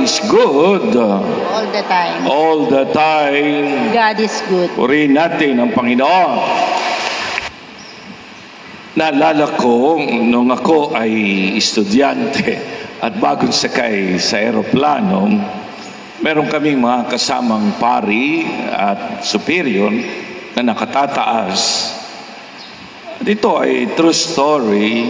is good. All the time. All the time. God is good. Purihin natin ang Panginoon. Naalala ko nung ako ay estudyante at bagong sakay sa eroplano, meron kaming mga kasamang pari at superior na nakatataas. Dito ay true story.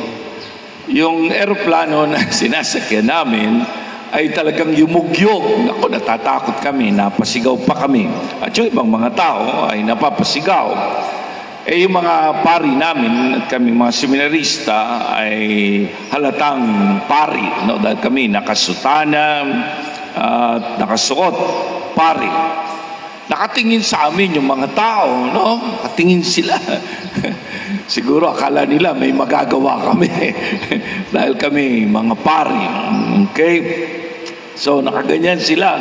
Yung eroplano na sinasakyan namin ay talagang yumugyog. Ako, natatakot kami, napasigaw pa kami. At yung ibang mga tao ay napapasigaw. Yung mga pari namin at kami mga seminarista ay halatang pari, no? Dahil kami nakasutana at nakasuot pari. Nakatingin sa amin yung mga tao, no? Nakatingin sila. Siguro akala nila may magagawa kami dahil kami mga pari. Okay? So nakaganyan sila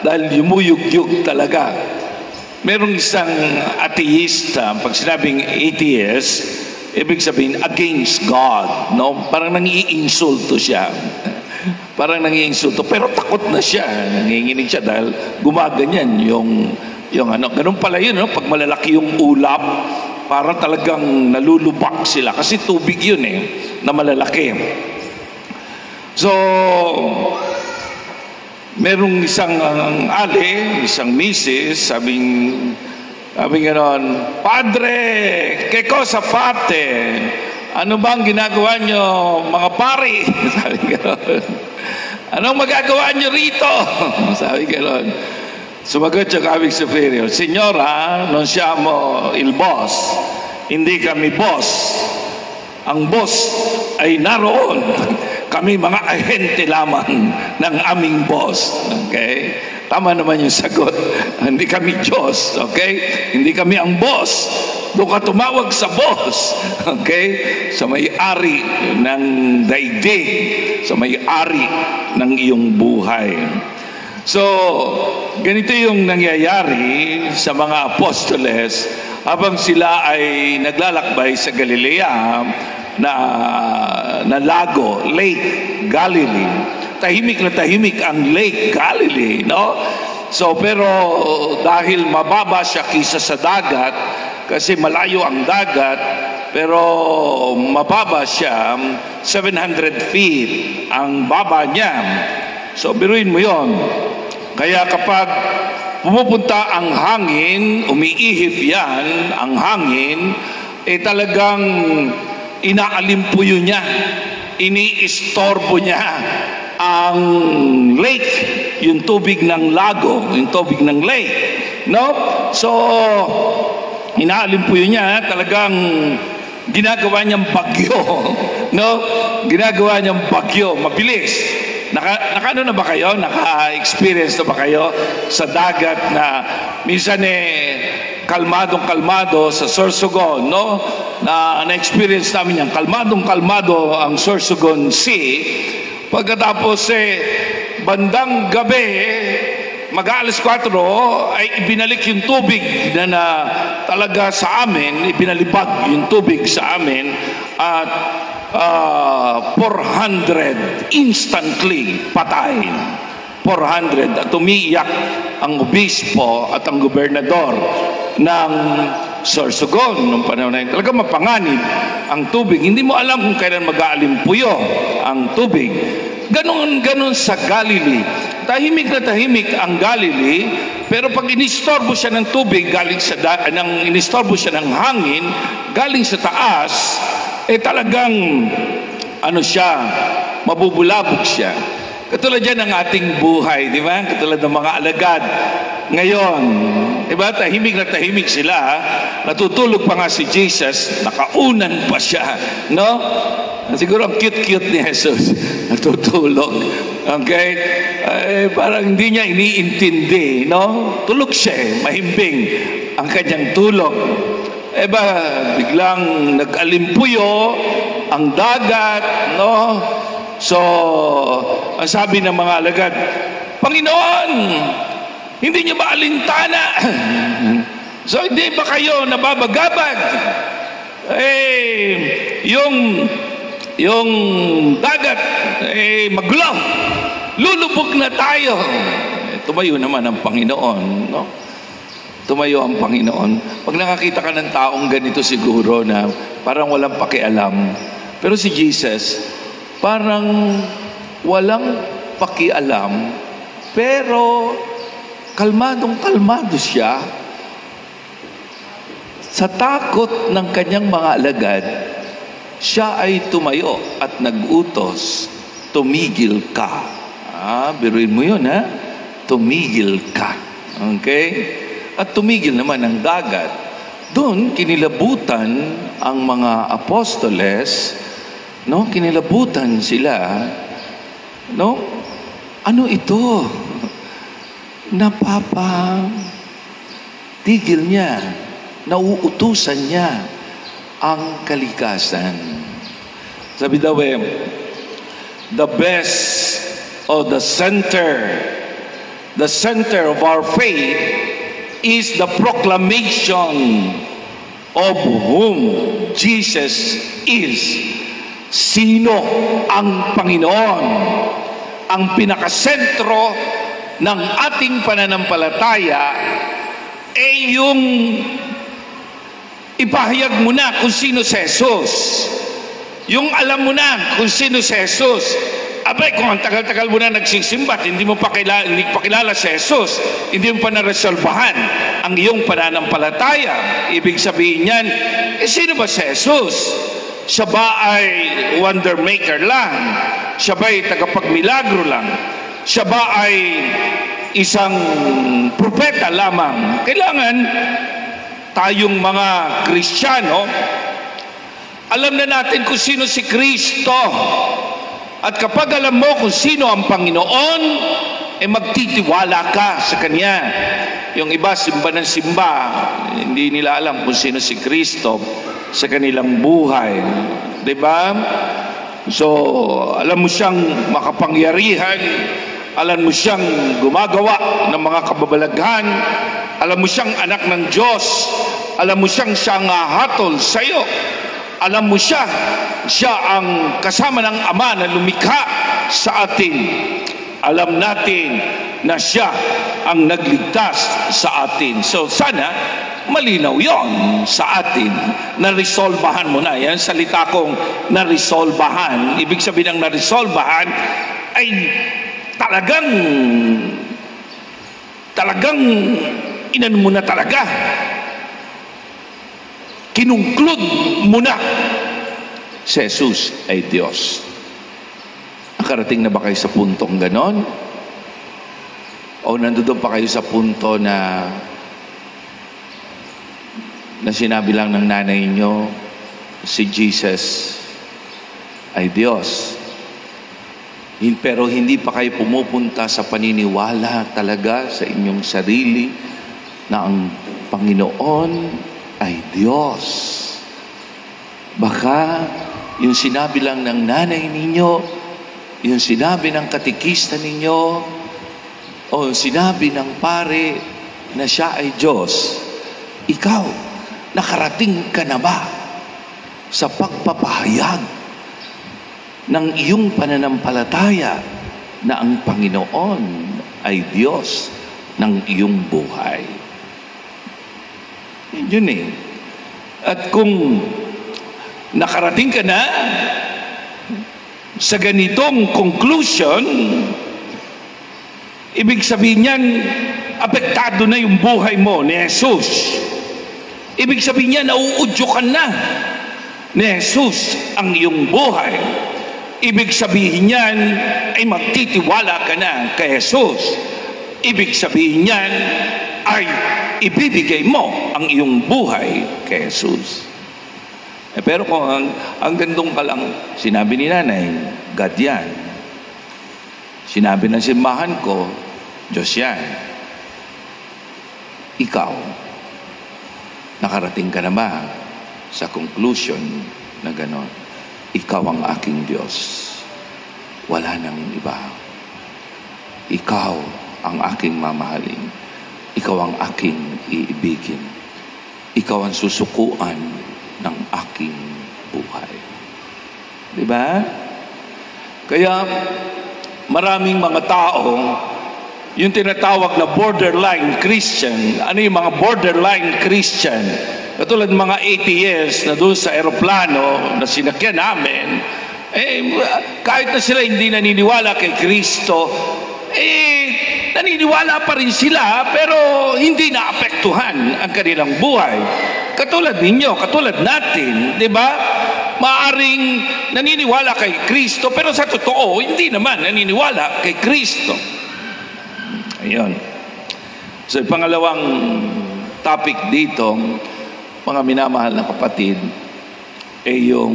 dahil yumuyug-yug talaga. Merong isang ateista, pag sinabing atheist, ibig sabihin against God, no? Parang nangiinsulto siya. Parang nangiinsulto, pero takot na siya. Nanginginig siya dahil gumaganyan yung ano. Ganun pala yun, no? Pag malalaki yung ulap, parang talagang nalulubak sila. Kasi tubig yun na malalaki. So, merong isang isang misis, sabing gano'n, Padre, che cosa fate? Ano bang ginagawa nyo, mga pari? Sabi gano'n. Anong magagawa nyo rito? Sabi gano'n. Sumagot yung aming superior, Signora, non siamo il boss. Hindi kami boss. Ang boss ay naroon. Kami mga ahente lamang ng aming boss. Okay? Tama naman yung sagot. Hindi kami Diyos. Okay? Hindi kami ang boss. Doon ka tumawag sa boss. Okay? Sa may-ari ng daigdig. Sa may-ari ng iyong buhay. So, ganito yung nangyayari sa mga apostoles habang sila ay naglalakbay sa Galilea na lago, Lake Galilee. Tahimik na tahimik ang Lake Galilee, no? So, pero dahil mababa siya kisa sa dagat, kasi malayo ang dagat, pero mababa siya, 700 feet ang baba niya. So, biruin mo yon. Kaya kapag pumupunta ang hangin, umiihip yan, ang hangin, talagang inaalimpuyo niya, iniistorbo niya ang lake, yung tubig ng lago, yung tubig ng lake, no? So, inaalimpuyo niya, talagang ginagawa niyang bagyo, no? Ginagawa niyang bagyo, mabilis. Naka-ano na ba kayo? Naka-experience na ba kayo sa dagat na minsan kalmadong-kalmado sa Sorsogon, no? Na-experience namin yan. Kalmadong-kalmado ang Sorsogon Sea. Pagkatapos bandang gabi, mag-aalas 4, ay ibinalik yung tubig na talaga sa amin, ibinalipag yung tubig sa amin at 400 instantly patay. 400 at umiiyak ang obispo at ang gobernador ng Sorsogon nung panahon na yun. Talaga mapanganib ang tubig. Hindi mo alam kung kailan mag-aalimpuyo ang tubig. Ganon sa Galilee. Tahimik na tahimik ang Galilee, pero pag inistorbo siya ng tubig, inistorbo siya ng hangin, galing sa taas, talagang mabubulabog siya. Katulad yan ang ating buhay, di ba? Katulad ng mga alagad. Ngayon, di ba? Tahimik na tahimik sila. Natutulog pa nga si Jesus, nakaunan pa siya, no? Siguro ang cute-cute ni Jesus, natutulog. Okay? Parang hindi niya iniintindi, no? Tulog siya, mahimbing ang kanyang tulog. Biglang nag-alimpuyo ang dagat, no? So, ang sabi ng mga alagad, Panginoon, hindi niyo ba alintana? So, hindi ba kayo nababagabag? Yung dagat, magulo. lulubog na tayo. Tumayo naman ang Panginoon, no? Tumayo ang Panginoon. Pag nakakita ka ng taong ganito siguro na parang walang pakialam, pero si Jesus, parang walang pakialam, pero kalmadong-kalmado siya. Sa takot ng kanyang mga alagad, siya ay tumayo at nag-utos, tumigil ka. Biruin mo yun, ha? Tumigil ka. Okay? At tumigil naman ang dagat. Doon, kinilabutan ang mga apostoles, no? Kinilabutan sila, no? Ano ito? Tigil niya, nauutusan niya ang kalikasan. Sabi daw the best or the center of our faith is the proclamation of whom Jesus is. Sino ang Panginoon? Ang pinakasentro ng ating pananampalataya ay yung ipahayag mo na kung sino si Jesus. Yung alam mo na kung sino si Jesus. Abay, kung ang tagal-tagal mo na nagsisimba at hindi pa kilala si Jesus, hindi mo pa naresolbahan ang iyong pananampalataya. Ibig sabihin niyan, sino ba si Jesus? Siya ba ay wonder maker lang? Siya ba ay tagapagmilagro lang? Siya ba ay isang propeta lamang? Kailangan tayong mga Kristiyano, alam na natin kung sino si Kristo. At kapag alam mo kung sino ang Panginoon, magtitiwala ka sa Kanya. Yung iba, simba ng simba, hindi nila alam kung sino si Kristo sa kanilang buhay. Diba? So, alam mo siyang makapangyarihan, alam mo siyang gumagawa ng mga kababalaghan, alam mo siyang anak ng Diyos, alam mo siyang hahatol sa iyo. Alam mo siya ang kasama ng Ama na lumikha sa atin. Alam natin na siya ang nagligtas sa atin. So sana malinaw yon sa atin. Naresolbahan mo na. Yan salita kong naresolbahan. Ibig sabihin ng naresolbahan ay talagang inan mo na talaga. Kinungklud mo na si Jesus ay Diyos. Nakarating na ba kayo sa puntong ganon? O nandoon pa kayo sa punto na sinabi lang ng nanay nyo, si Jesus ay Diyos. Pero hindi pa kayo pumupunta sa paniniwala talaga sa inyong sarili na ang Panginoon ay Diyos. Baka yung sinabi lang ng nanay ninyo, yung sinabi ng katikista ninyo, o yung sinabi ng pare na siya ay Diyos, ikaw, nakarating ka na ba sa pagpapahayag ng iyong pananampalataya na ang Panginoon ay Diyos ng iyong buhay? Yun eh. At kung nakarating ka na sa ganitong conclusion, ibig sabihin niyan, apektado na yung buhay mo ni Jesus. Ibig sabihin niya, nauudyokan na ni Jesus ang iyong buhay. Ibig sabihin niyan, ay magtitiwala ka na kay Jesus. Ibig sabihin niyan, ay ibibigay mo ang iyong buhay kay Jesus. Pero kung ang gandong ka lang, sinabi ni nanay, God yan. Sinabi ng simbahan ko, Diyos yan. Ikaw, nakarating ka na ba sa conclusion na gano'n? Ikaw ang aking Diyos. Wala nang iba. Ikaw ang aking mamahalin. Ikaw ang aking iibigin. Ikaw ang susukuan ng aking buhay. Diba? Kaya, maraming mga tao, yung tinatawag na borderline Christian. Ano yung mga borderline Christian? Katulad ng mga ATS na doon sa eroplano na sinakyan namin, kahit na sila hindi naniniwala kay Kristo, naniniwala pa rin sila, pero hindi naapektuhan ang kanilang buhay. Katulad ninyo, katulad natin, di ba? Maaring naniniwala kay Kristo, pero sa totoo, hindi naman naniniwala kay Kristo. Ayun. So, pangalawang topic dito, mga minamahal na kapatid, yung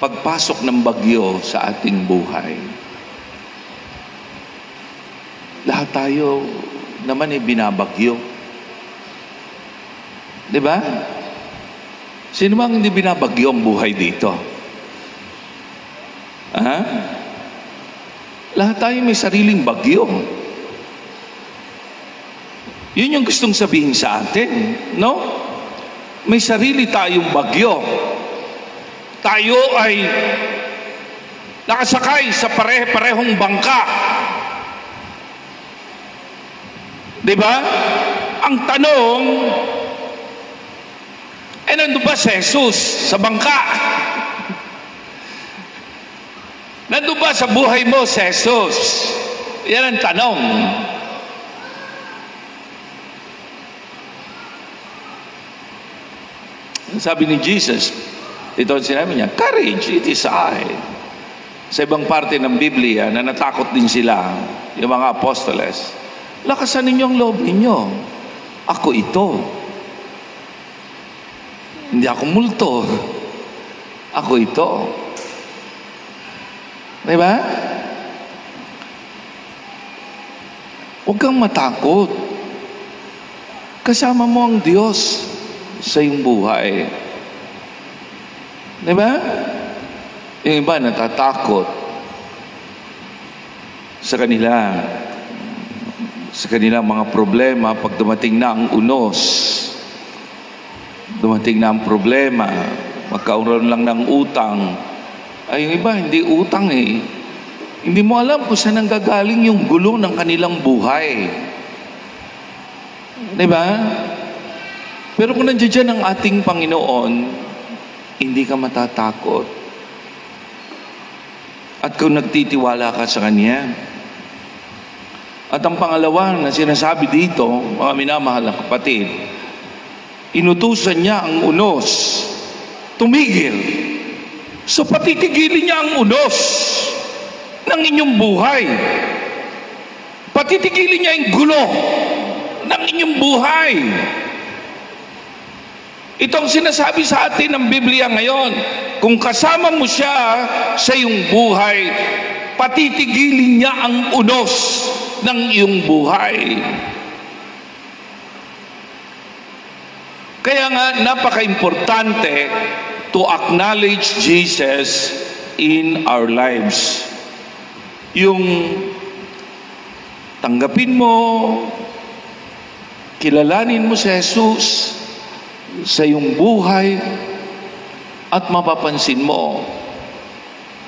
pagpasok ng bagyo sa ating buhay. Lahat tayo naman binabagyo. Di ba? Sino mang hindi binabagyo ang buhay dito? Ha? Lahat tayo may sariling bagyo. Yun yung gustong sabihin sa atin, no? May sarili tayong bagyo. Tayo ay nakasakay sa pare-parehong bangka. Di ba? Ang tanong, nandun ba si Jesus sa bangka? Nandun ba sa buhay mo si Jesus? Yan ang tanong. Sabi ni Jesus, ito ang sinabi niya, courage, it is I. Sa ibang parte ng Biblia na natakot din sila, yung mga apostoles, lakasan ninyo ang loob ninyo. Ako ito. Hindi ako multo. Ako ito. Diba? Huwag kang matakot. Kasama mo ang Diyos sa iyong buhay. Diba? Yung iba natatakot sa kanilang mga problema pag dumating na ang unos. Dumating na ang problema, magkaroon lang ng utang. Ay, yung iba, hindi utang eh. Hindi mo alam kung saan nanggagaling yung gulo ng kanilang buhay. Diba? Pero kung nandiyan ang ating Panginoon, hindi ka matatakot. At kung nagtitiwala ka sa Kanya. At ang pangalawa na sinasabi dito, mga minamahal na kapatid, inutusan niya ang unos, tumigil. So patitigilin niya ang unos ng inyong buhay. Patitigilin niya ang gulo ng inyong buhay. Ito ang sinasabi sa atin ng Biblia ngayon. Kung kasama mo siya sa iyong buhay, patitigilin niya ang unos ng iyong buhay. Kaya nga, napaka-importante to acknowledge Jesus in our lives. Yung tanggapin mo, kilalanin mo si Jesus sa iyong buhay, at mapapansin mo,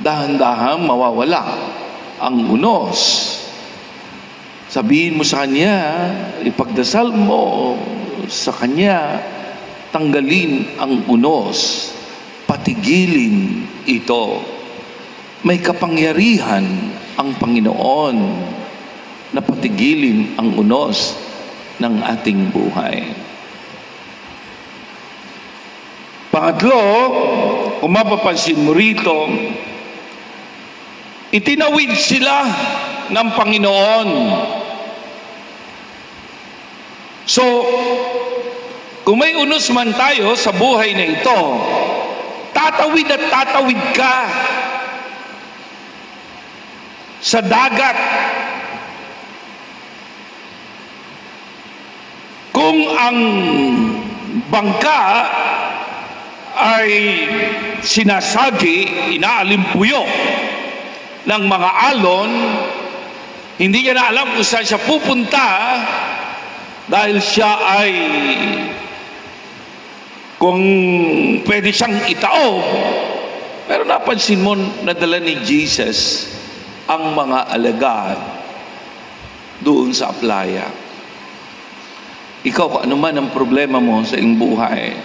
dahan-dahan mawawala ang unos. Sabihin mo sa Kanya, ipagdasal mo sa Kanya, tanggalin ang unos, patigilin ito. May kapangyarihan ang Panginoon na patigilin ang unos ng ating buhay. Pangatlo, kung mapapansin mo rito, itinawid sila ng Panginoon. So, kung may unos man tayo sa buhay na ito, tatawid at tatawid ka sa dagat. Kung ang bangka ay sinasagi, inaalimpuyo ng mga alon, hindi niya na alam kung saan siya pupunta dahil siya ay kung pwede siyang itaob. Pero napansin mo, nadala ni Jesus ang mga alagad doon sa playa. Ikaw, kung ano man ang problema mo sa iyong buhay,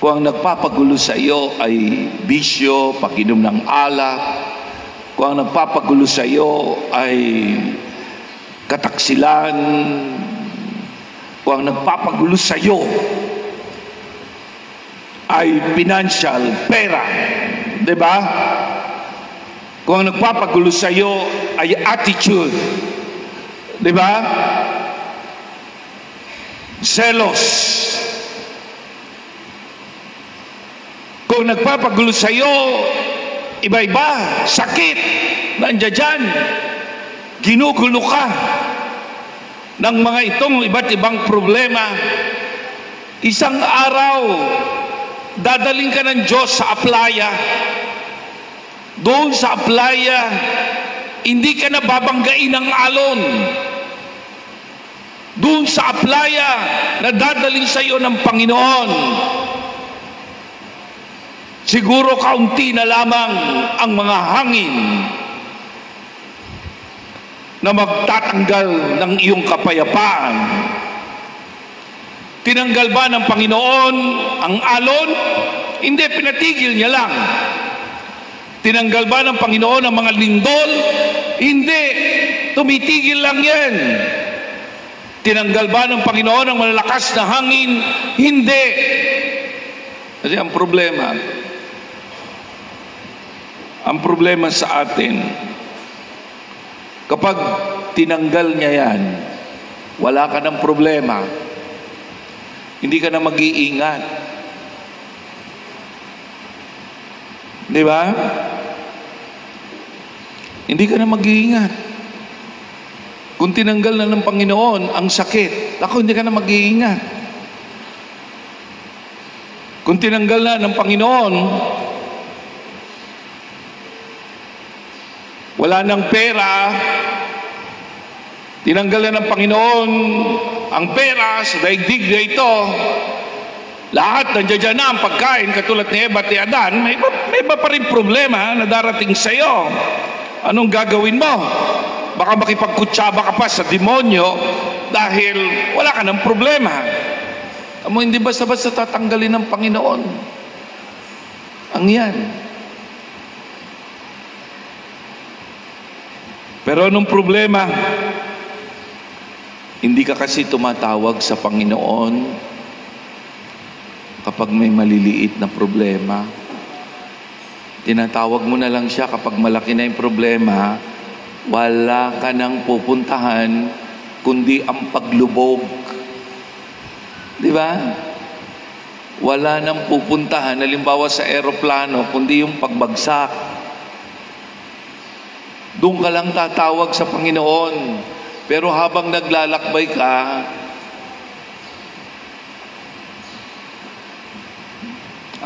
kung ang nagpapagulo sa iyo ay bisyo, pag-inom ng alak, kung ang nagpapagulo sa iyo ay kataksilan, kung ang nagpapagulo sa iyo ay financial, pera, di ba? Kung ang nagpapagulo sa iyo ay attitude, di ba? Selos. Kung nagpapagulo sa iyo, iba-iba, sakit, nandiyan dyan, ginugulo ka ng mga itong iba't ibang problema, isang araw, dadaling ka ng Diyos sa playa. Doon sa playa, hindi ka na babanggain ng alon. Doon sa playa na dadaling sa iyo ng Panginoon, siguro kaunti na lamang ang mga hangin na magtatanggal ng iyong kapayapaan. Tinanggal ba ng Panginoon ang alon? Hindi, pinatigil niya lang. Tinanggal ba ng Panginoon ang mga lindol? Hindi, tumitigil lang yan. Tinanggal ba ng Panginoon ang malalakas na hangin? Hindi. Kasi ang problema sa atin, kapag tinanggal niya yan, wala ka ng problema. Hindi ka na mag-iingat. Di ba? Hindi ka na mag-iingat. Kung tinanggal na ng Panginoon ang sakit, ako, hindi ka na mag-iingat. Kung tinanggal na ng Panginoon, wala nang pera, tinanggal na ng Panginoon ang pera sa daigdig na ito, lahat nandiyan na ang pagkain, katulad ni Eva at ni Adan, may iba pa rin problema na darating sa iyo. Anong gagawin mo? Baka makipagkutsaba ka pa sa demonyo dahil wala ka ng problema. Amo, hindi basta-basta tatanggalin ng Panginoon ang yan. Pero anong problema? Hindi ka kasi tumatawag sa Panginoon kapag may maliliit na problema. Tinatawag mo na lang siya kapag malaki na yung problema. Wala ka nang pupuntahan kundi ang paglubog. Di ba? Wala nang pupuntahan, halimbawa sa eroplano, kundi yung pagbagsak. Doon ka lang tatawag sa Panginoon. Pero habang naglalakbay ka,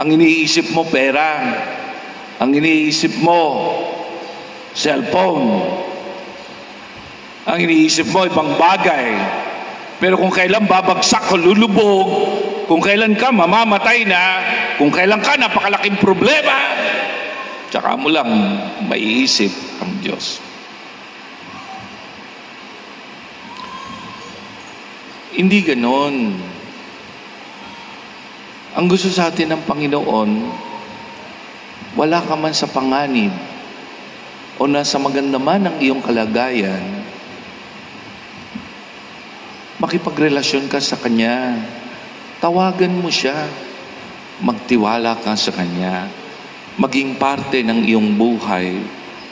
ang iniisip mo pera, ang iniisip mo cellphone, ang iniisip mo ibang bagay. Pero kung kailan babagsak o lulubog, kung kailan ka mamamatay na, kung kailan ka napakalaking problema, tsaka mo lang maiisip ang Diyos. Hindi ganon. Ang gusto sa atin ng Panginoon, wala ka man sa panganib o nasa maganda man ang iyong kalagayan, makipagrelasyon ka sa Kanya. Tawagan mo siya. Magtiwala ka sa Kanya. Maging parte ng iyong buhay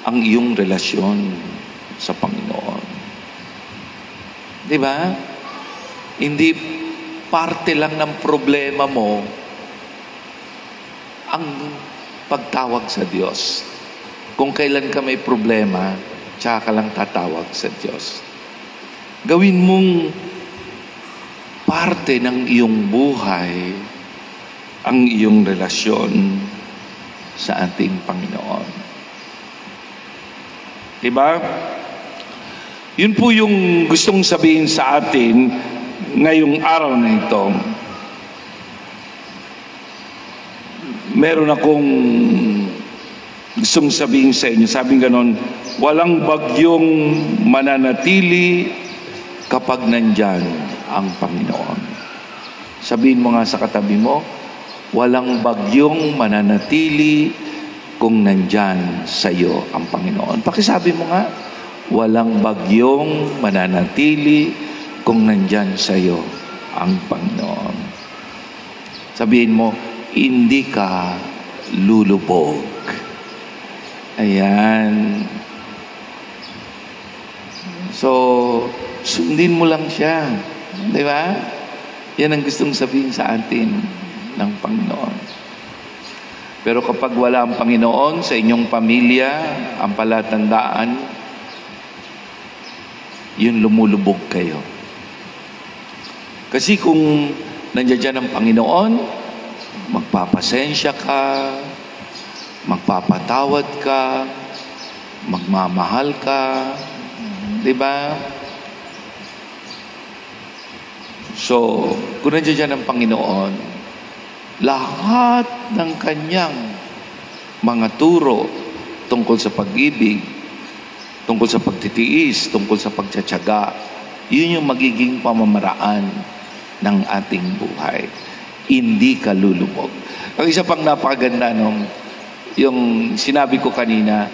ang iyong relasyon sa Panginoon. Di ba? Hindi parte lang ng problema mo ang pagtawag sa Diyos. Kung kailan ka may problema, tsaka ka lang tatawag sa Diyos. Gawin mong parte ng iyong buhay ang iyong relasyon sa ating Panginoon. Diba? Yun po yung gustong sabihin sa atin ngayong araw na ito. meron akong gustong sabihin sa inyo. Sabi ganon, walang bagyong mananatili kapag nandyan ang Panginoon. Sabihin mo nga sa katabi mo, walang bagyong mananatili kung nandyan sa iyo ang Panginoon. Pakisabi mo nga, walang bagyong mananatili kung nandyan sa iyo ang Panginoon. Sabihin mo, hindi ka lulubog. Ayan. So, sundin mo lang siya. Di ba? Yan ang gustong sabihin sa atin ng Panginoon. Pero kapag wala ang Panginoon sa inyong pamilya, ang palatandaan, yun lumulubog kayo. Kasi kung nandiyan ang Panginoon, magpapasensya ka, magpapatawad ka, magmamahal ka, di ba? So, kung nandiyan ang Panginoon, lahat ng kanyang mga turo tungkol sa pag-ibig, tungkol sa pagtitiis, tungkol sa pagtsatsaga, yun yung magiging pamamaraan ng ating buhay. Hindi ka lulubog. Ang isa pang napakaganda nung yung sinabi ko kanina,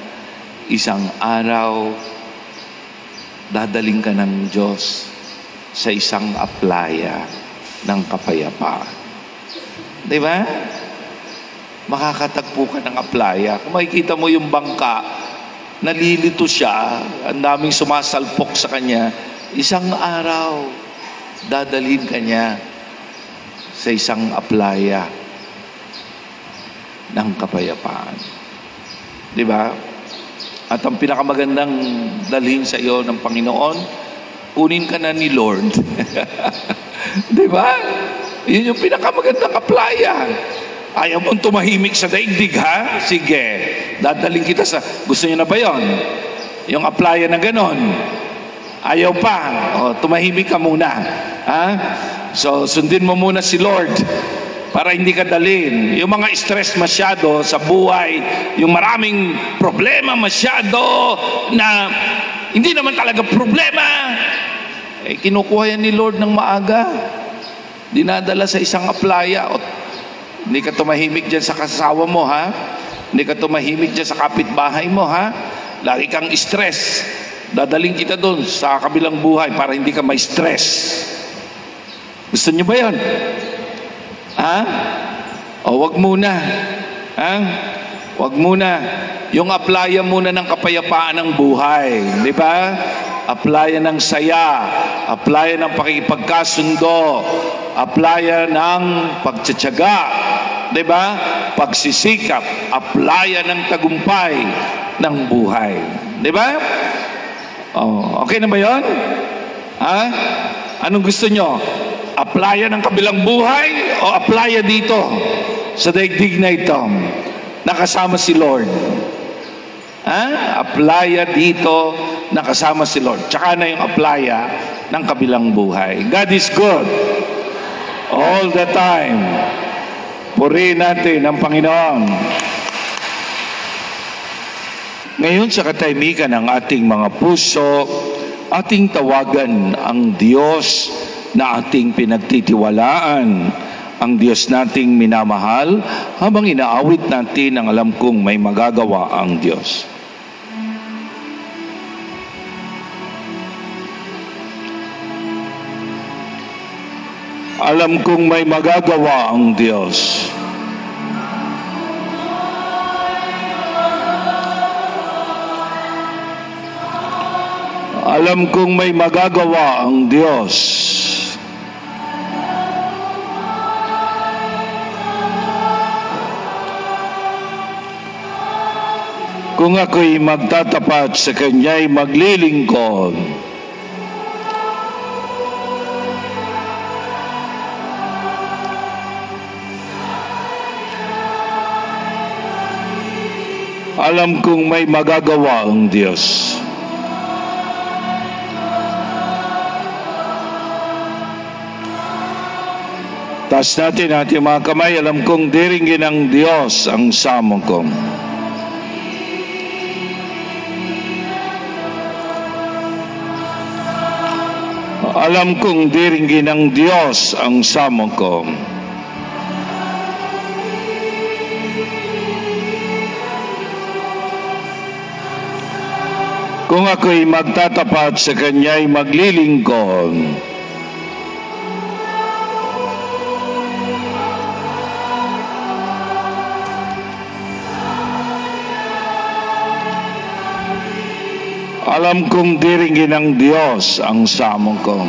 isang araw dadaling ka ng Diyos sa isang aplaya ng kapayapaan. Di ba? Makakatagpo ka ng aplaya. Kung makikita mo yung bangka, nalilito siya, ang daming sumasalpok sa kanya, isang araw, dadalhin ka niya sa isang aplaya ng kapayapaan. Di ba? At ang pinakamagandang dalhin sa iyo ng Panginoon, kunin ka na ni Lord. Di ba? Yun yung pinakamagandang aplaya. Ayaw mong tumahimik sa daigdig, ha? Sige, dadaling kita sa... Gusto niyo na ba yun? Yung aplaya na ganon. Ayaw pa. O, tumahimik ka muna. Ha? So, sundin mo muna si Lord para hindi ka dalhin. Yung mga stress masyado sa buhay, yung maraming problema masyado na hindi naman talaga problema, eh, kinukuha yan ni Lord ng maaga. Dinadala sa isang aplaya. O, hindi ka tumahimik dyan sa kasawa mo, ha? Hindi ka tumahimik dyan sa kapitbahay mo, ha? Lagi kang stress. Dadaling kita doon sa kabilang buhay para hindi ka ma-stress. Gusto niyo ba yan? Ha? O, wag muna. Ha? Wag muna. Yung aplaya muna ng kapayapaan ng buhay. Di ba? Aplaya ng saya. Aplaya ng pakikipagkasundo. Aplaya ng pagtsatsaga. Di ba? Pagsisikap. Aplaya ng tagumpay ng buhay. Di ba? Oh, okay na ba yun? Ha? Anong gusto nyo? Aplaya ng kabilang buhay o aplaya dito sa daigdig na ito? Nakasama si Lord. Ha? Aplaya dito, nakasama si Lord. Tsaka na yung aplaya ng kabilang buhay. God is good. All the time. Purihin natin ang Panginoon. Ngayon sa katahimikan ng ating mga puso, ating tawagan ang Diyos na ating pinagtitiwalaan, ang Diyos nating minamahal, habang inaawit natin ang alam kong may magagawa ang Diyos. Alam kong may magagawa ang Diyos. Alam kong may magagawa ang Diyos. Kung ako'y magtatapat sa Kanya'y maglilingkod. Alam kong may magagawa ang Diyos. Taas natin ating mga kamay. Alam kong diringgin ng Diyos ang samong ko. Alam kong diringgin ng Diyos ang samong ko. Kung ako'y magtatapat sa Kanya'y maglilingkod, alam kong diringgin ng Diyos ang samong ko.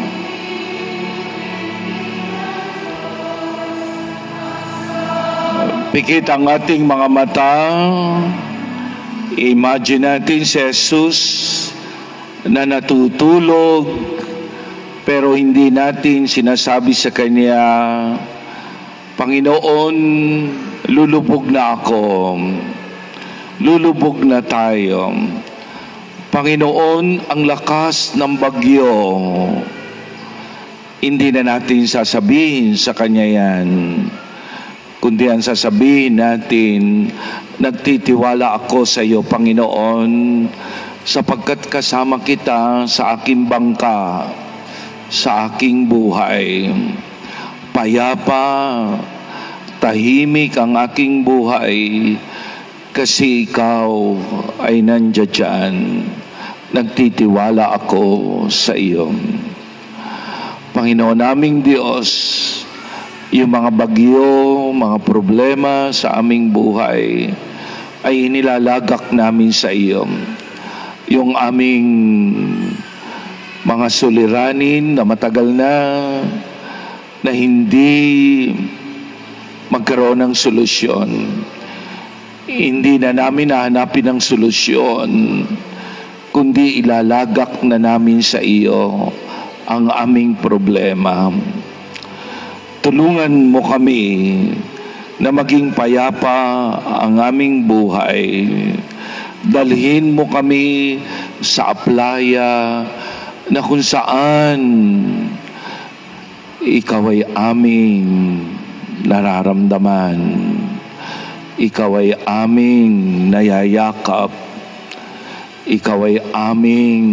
Pikit ang ating mga mata. Imagine natin si Jesus na natutulog, pero hindi natin sinasabi sa Kanya, Panginoon, lulubog na ako. Lulubog na tayo. Panginoon, ang lakas ng bagyo. Hindi na natin sasabihin sa Kanya yan, kundi ang sasabihin natin, nagtitiwala ako sa iyo, Panginoon, sapagkat kasama kita sa aking bangka, sa aking buhay. Payapa, tahimik ang aking buhay, kasi ikaw ay nandiyan dyan. Nagtitiwala ako sa iyo. Panginoon naming Diyos, yung mga bagyo, mga problema sa aming buhay ay inilalagak namin sa iyo. Yung aming mga suliranin na matagal na hindi magkaroon ng solusyon. Hindi na namin nahanapin ang solusyon, kundi ilalagak na namin sa iyo ang aming problema. Tulungan mo kami na maging payapa ang aming buhay. Dalhin mo kami sa aplaya na kung saan ikaw ay aming nararamdaman. Ikaw ay aming nayayakap. Ikaw ay aming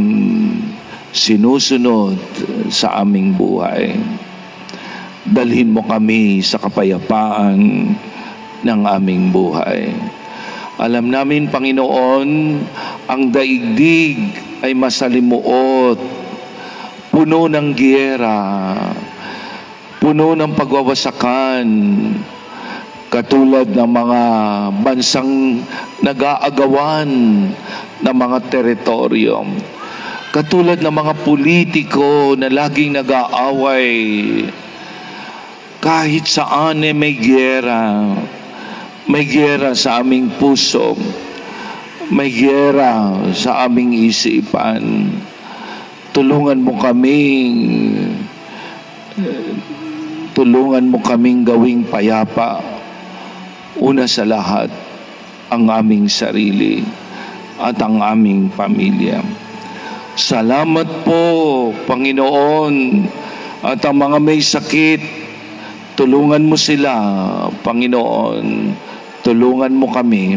sinusunod sa aming buhay. Dalhin mo kami sa kapayapaan ng aming buhay. Alam namin, Panginoon, ang daigdig ay masalimuot, puno ng giyera, puno ng pagwawasakan, katulad ng mga bansang nag-aagawan ng mga teritoryo, katulad ng mga politiko na laging nag-aaway. Kahit saan may giyera. May giyera sa aming puso. May giyera sa aming isipan. Tulungan mo kaming gawing payapa. Una sa lahat, ang aming sarili at ang aming pamilya. Salamat po, Panginoon, at ang mga may sakit, tulungan mo sila, Panginoon. Tulungan mo kami.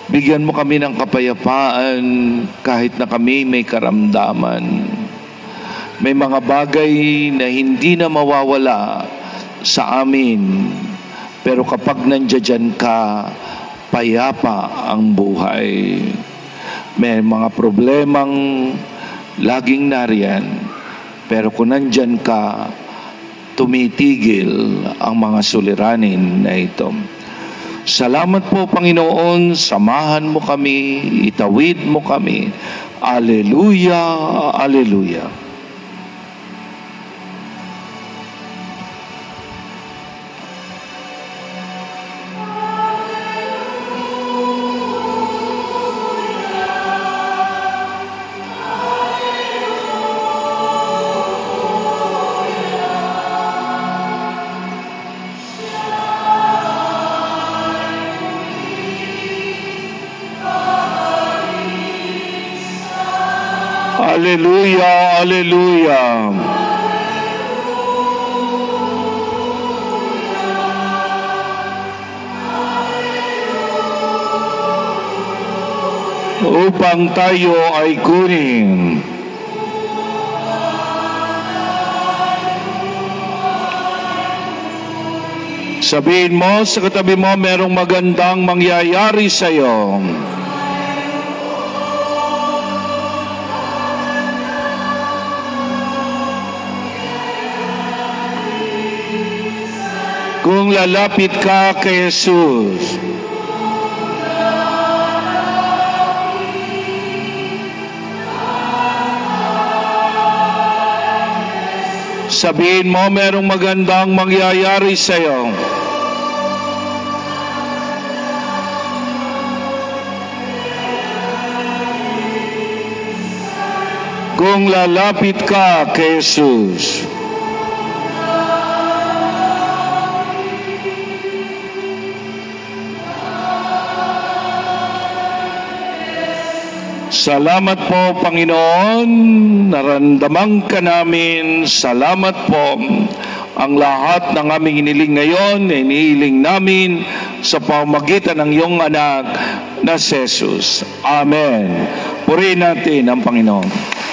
Bigyan mo kami ng kapayapaan kahit na kami may karamdaman. May mga bagay na hindi na mawawala sa amin. Pero kapag nandiyan ka, payapa ang buhay. May mga problemang laging nariyan. Pero kung nandiyan ka, tumitigil ang mga suliranin na ito. Salamat po, Panginoon. Samahan mo kami, itawid mo kami. Alleluia, alleluia. Alleluia, alleluia. upang tayo ay kunin. Sabihin mo sa katabi mo, merong magandang mangyayari sa iyo. Kung lalapit ka kay Jesus. Sabihin mo, merong magandang mangyayari sa iyo. Kung lalapit ka kay Jesus. Salamat po, Panginoon. Naramdaman ka namin. Salamat po. Ang lahat ng aming iniling ngayon, inihiling namin sa pamamagitan ng iyong anak na si Jesus. Amen. Purihin natin ang Panginoon.